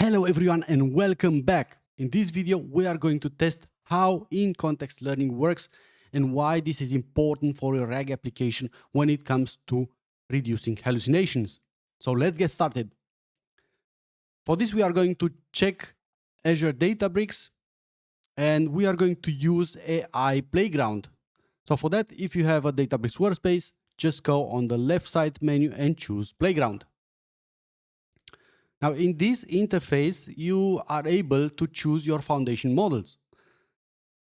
Hello everyone and welcome back. In this video, we are going to test how in-context learning works and why this is important for your RAG application when it comes to reducing hallucinations. So let's get started. For this, we are going to check Azure Databricks and we are going to use AI Playground. So for that, if you have a Databricks workspace, just go on the left side menu and choose Playground. Now, in this interface, you are able to choose your foundation models.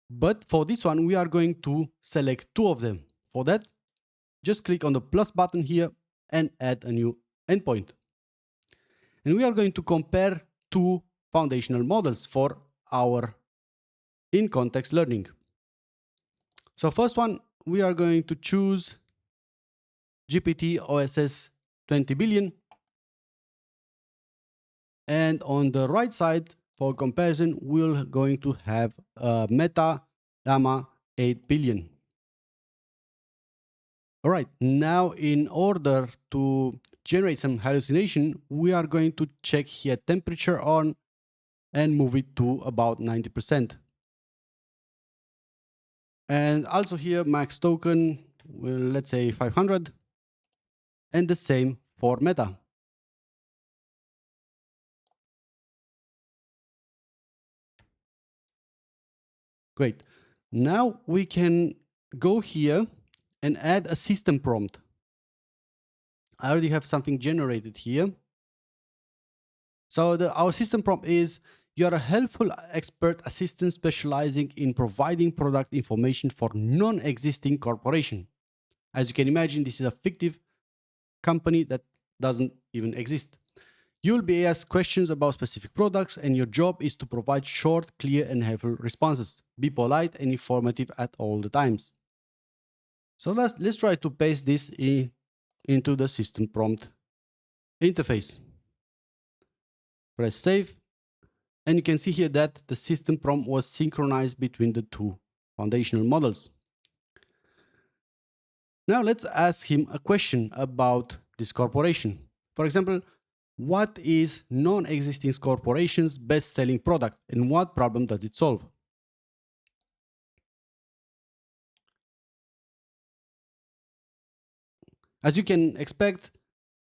But for this one, we are going to select two of them. For that, just click on the plus button here and add a new endpoint. And we are going to compare two foundational models for our in-context learning. So first one, we are going to choose GPT OSS 20 billion. And on the right side, for comparison, we're going to have Meta Llama 8 billion. All right, now in order to generate some hallucination, we are going to check here temperature on and move it to about 90%. And also here max token, well, let's say 500. And the same for Meta. Great. Now we can go here and add a system prompt. I already have something generated here. So our system prompt is, you're a helpful expert assistant specializing in providing product information for non-existing corporation. As you can imagine, this is a fictive company that doesn't even exist. You'll be asked questions about specific products, and your job is to provide short, clear, and helpful responses. Be polite and informative at all the times. So let's try to paste this into the system prompt interface. Press save. And you can see here that the system prompt was synchronized between the two foundational models. Now let's ask him a question about this corporation. For example, what is non-existing corporation's best-selling product and what problem does it solve? As you can expect,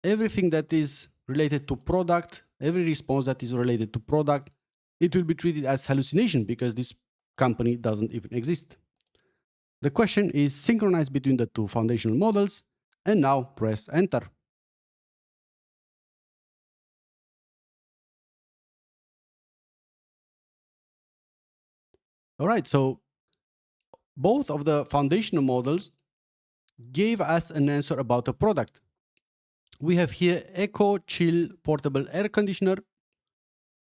everything that is related to product, every response that is related to product, it will be treated as hallucination because this company doesn't even exist. The question is synchronized between the two foundational models, and now press enter. All right, so both of the foundational models gave us an answer about a product. We have here Eco Chill Portable Air Conditioner,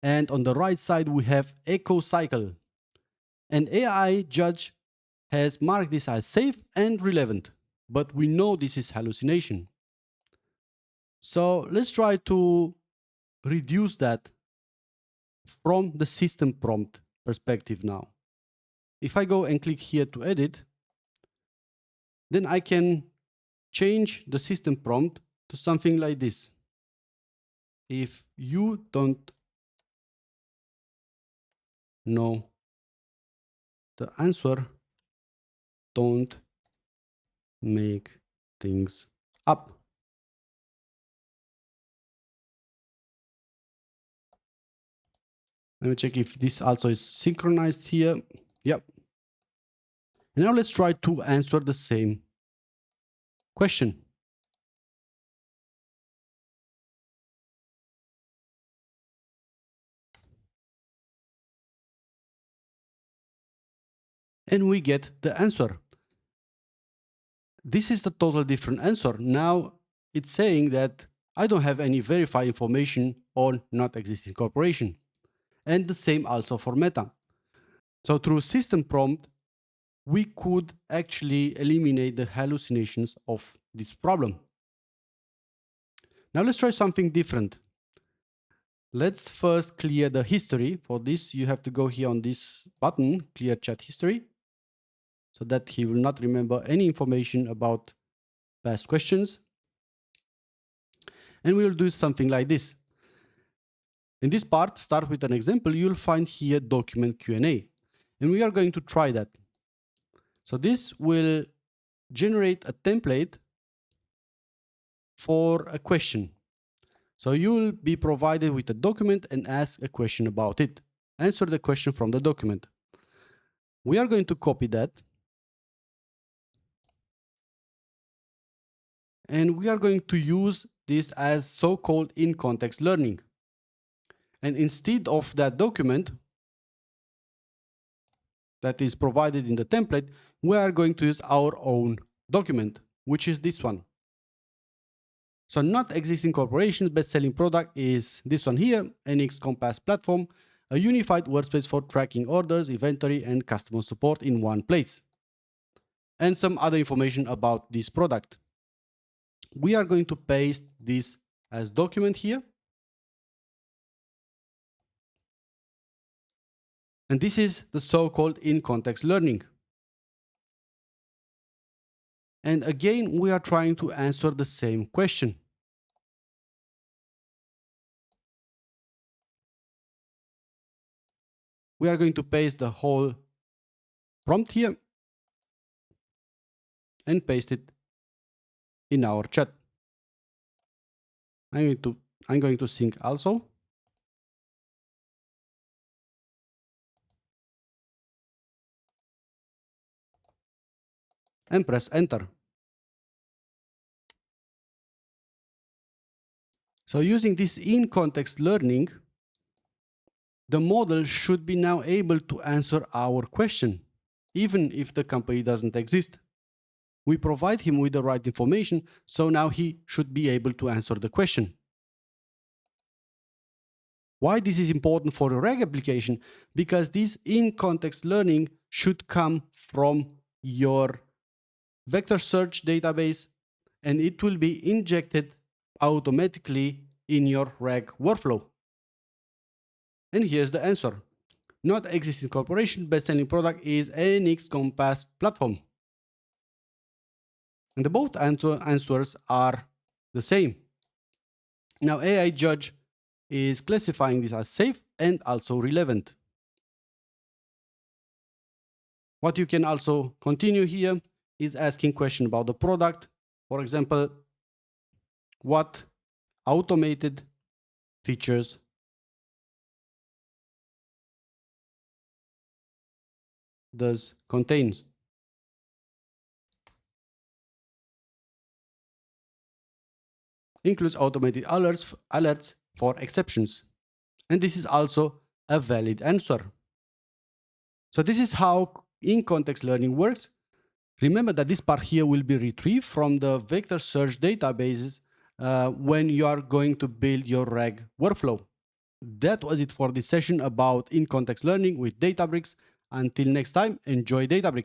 and on the right side we have Eco Cycle. And AI Judge has marked this as safe and relevant, but we know this is hallucination. So let's try to reduce that from the system prompt perspective now. If I go and click here to edit, then I can change the system prompt to something like this. If you don't know the answer, don't make things up. Let me check if this also is synchronized here. Yep. And now let's try to answer the same question. And we get the answer. This is the total different answer. Now it's saying that I don't have any verified information on not existing corporation. And the same also for Meta. So through system prompt, we could actually eliminate the hallucinations of this problem. Now let's try something different. Let's first clear the history. For this, you have to go here on this button, clear chat history, so that he will not remember any information about past questions. And we'll do something like this. In this part, start with an example. You'll find here document Q&A, and we are going to try that. So this will generate a template for a question. So you'll be provided with a document and ask a question about it. Answer the question from the document. We are going to copy that. And we are going to use this as so-called in-context learning. And instead of that document that is provided in the template, we are going to use our own document, which is this one. So not existing corporations, best-selling product is this one here, NX Compass platform, a unified workspace for tracking orders, inventory, and customer support in one place. And some other information about this product. We are going to paste this as document here. And this is the so-called in-context learning. And again, we are trying to answer the same question. We are going to paste the whole prompt here and paste it in our chat. I'm going to sync also. And press enter. So using this in-context learning, the model should be now able to answer our question, even if the company doesn't exist. We provide him with the right information, so now he should be able to answer the question. Why this is important for a RAG application? Because this in-context learning should come from your vector search database, and it will be injected automatically in your RAG workflow. And here's the answer. Not existing corporation, best-selling product is NX Compass platform. And the both answers are the same. Now AI Judge is classifying this as safe and also relevant. What you can also continue here is asking question about the product. For example, what automated features does contains? Includes automated alerts for exceptions. And this is also a valid answer. So this is how in-context learning works. Remember that this part here will be retrieved from the vector search databases when you are going to build your RAG workflow. That was it for this session about in-context learning with Databricks. Until next time, enjoy Databricks.